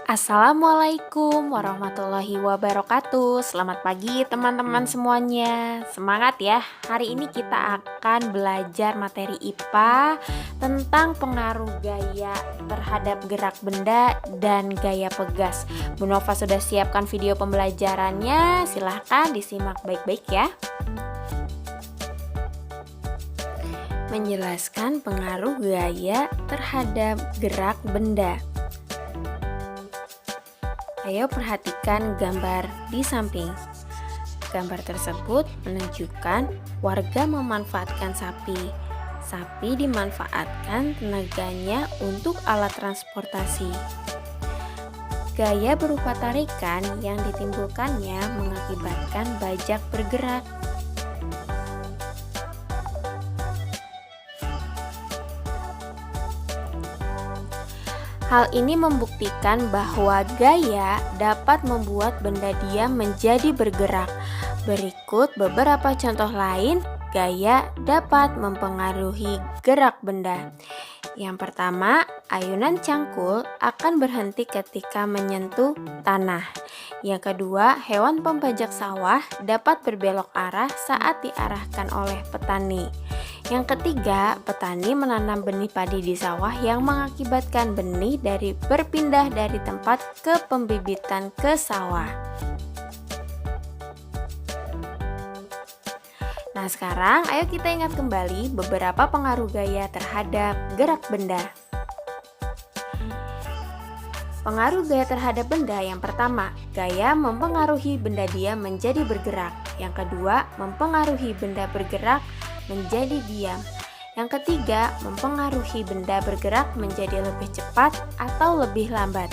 Assalamualaikum warahmatullahi wabarakatuh. Selamat pagi teman-teman semuanya. Semangat ya. Hari ini kita akan belajar materi IPA tentang pengaruh gaya terhadap gerak benda dan gaya pegas. Bu Nova sudah siapkan video pembelajarannya. Silahkan disimak baik-baik ya. Menjelaskan pengaruh gaya terhadap gerak benda. Ayo perhatikan gambar di samping. Gambar tersebut menunjukkan warga memanfaatkan sapi. Sapi dimanfaatkan tenaganya untuk alat transportasi. Gaya berupa tarikan yang ditimbulkannya mengakibatkan bajak bergerak. Hal ini membuktikan bahwa gaya dapat membuat benda diam menjadi bergerak. Berikut beberapa contoh lain, gaya dapat mempengaruhi gerak benda. Yang pertama, ayunan cangkul akan berhenti ketika menyentuh tanah. Yang kedua, hewan pembajak sawah dapat berbelok arah saat diarahkan oleh petani. Yang ketiga, petani menanam benih padi di sawah yang mengakibatkan benih berpindah dari tempat ke pembibitan ke sawah. Nah, sekarang ayo kita ingat kembali beberapa pengaruh gaya terhadap gerak benda. Pengaruh gaya terhadap benda yang pertama, gaya mempengaruhi benda diam menjadi bergerak. Yang kedua, mempengaruhi benda bergerak menjadi diam. Yang ketiga, mempengaruhi benda bergerak menjadi lebih cepat atau lebih lambat.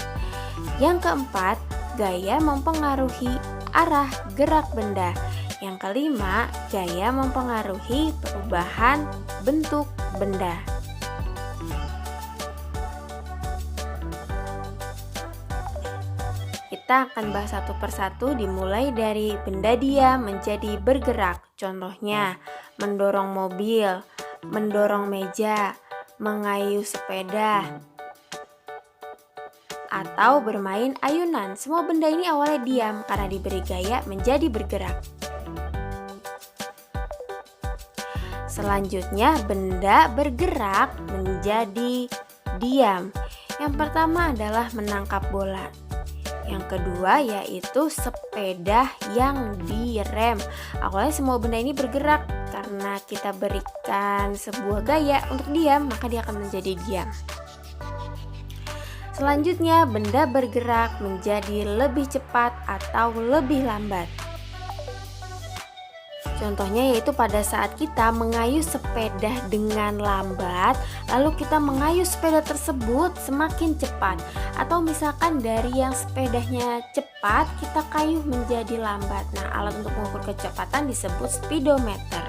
Yang keempat, gaya mempengaruhi arah gerak benda. Yang kelima, gaya mempengaruhi perubahan bentuk benda. Kita akan bahas satu persatu dimulai dari benda diam menjadi bergerak. Contohnya, mendorong mobil, mendorong meja, mengayuh sepeda, atau bermain ayunan. Semua benda ini awalnya diam karena diberi gaya menjadi bergerak. Selanjutnya, benda bergerak menjadi diam. Yang pertama adalah menangkap bola. Yang kedua yaitu sepeda yang direm. Awalnya semua benda ini bergerak karena kita berikan sebuah gaya untuk diam, maka dia akan menjadi diam. Selanjutnya, benda bergerak menjadi lebih cepat atau lebih lambat. Contohnya yaitu pada saat kita mengayuh sepeda dengan lambat, lalu kita mengayuh sepeda tersebut semakin cepat. Atau misalkan dari yang sepedanya cepat, kita kayuh menjadi lambat. Nah, alat untuk mengukur kecepatan disebut speedometer.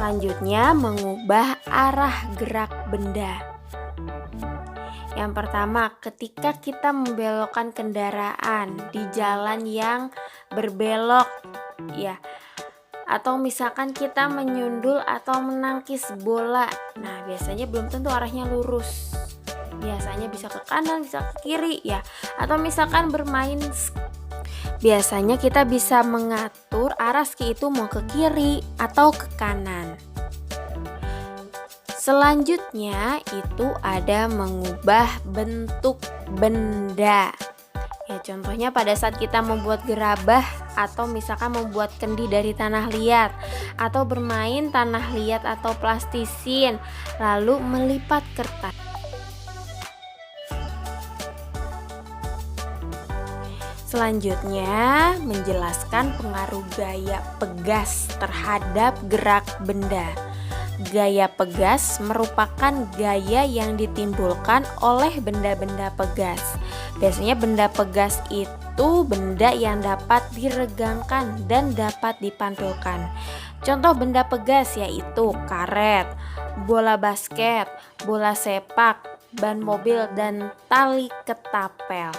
Selanjutnya, mengubah arah gerak benda. Yang pertama, ketika kita membelokkan kendaraan di jalan yang berbelok, ya, atau misalkan kita menyundul atau menangkis bola. Nah, biasanya belum tentu arahnya lurus. Biasanya bisa ke kanan, bisa ke kiri, ya. Atau misalkan bermain biasanya kita bisa mengatur arah ski itu mau ke kiri atau ke kanan. Selanjutnya itu ada mengubah bentuk benda. Ya, contohnya pada saat kita membuat gerabah atau misalkan membuat kendi dari tanah liat atau bermain tanah liat atau plastisin, lalu melipat kertas. Selanjutnya, menjelaskan pengaruh gaya pegas terhadap gerak benda. Gaya pegas merupakan gaya yang ditimbulkan oleh benda-benda pegas. Biasanya benda pegas itu benda yang dapat diregangkan dan dapat dipantulkan. Contoh benda pegas yaitu karet, bola basket, bola sepak, ban mobil, dan tali ketapel.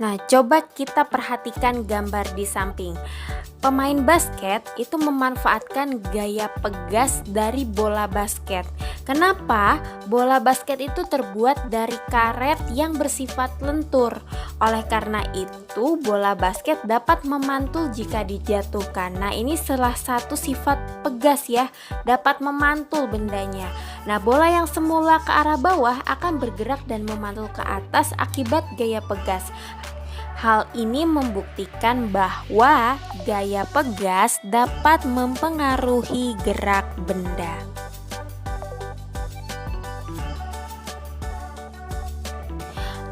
Nah, coba kita perhatikan gambar di samping. Pemain basket itu memanfaatkan gaya pegas dari bola basket. Kenapa? Bola basket itu terbuat dari karet yang bersifat lentur. Oleh karena itu, bola basket dapat memantul jika dijatuhkan. Nah, ini salah satu sifat pegas ya, dapat memantul bendanya. Nah, bola yang semula ke arah bawah akan bergerak dan memantul ke atas akibat gaya pegas. Hal ini membuktikan bahwa gaya pegas dapat mempengaruhi gerak benda.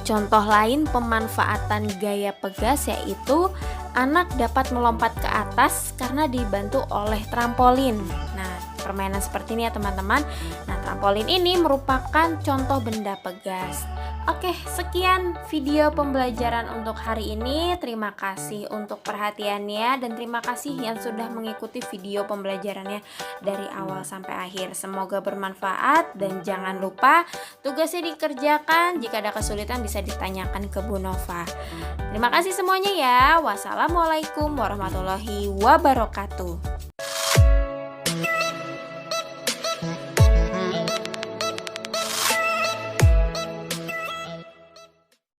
Contoh lain pemanfaatan gaya pegas yaitu anak dapat melompat ke atas karena dibantu oleh trampolin. Nah, permainan seperti ini ya teman-teman. Nah, trampolin ini merupakan contoh benda pegas. Oke, sekian video pembelajaran untuk hari ini. Terima kasih untuk perhatiannya dan terima kasih yang sudah mengikuti video pembelajarannya dari awal sampai akhir. Semoga bermanfaat dan jangan lupa tugasnya dikerjakan. Jika ada kesulitan bisa ditanyakan ke Bu Nova. Terima kasih semuanya ya. Wassalamualaikum warahmatullahi wabarakatuh.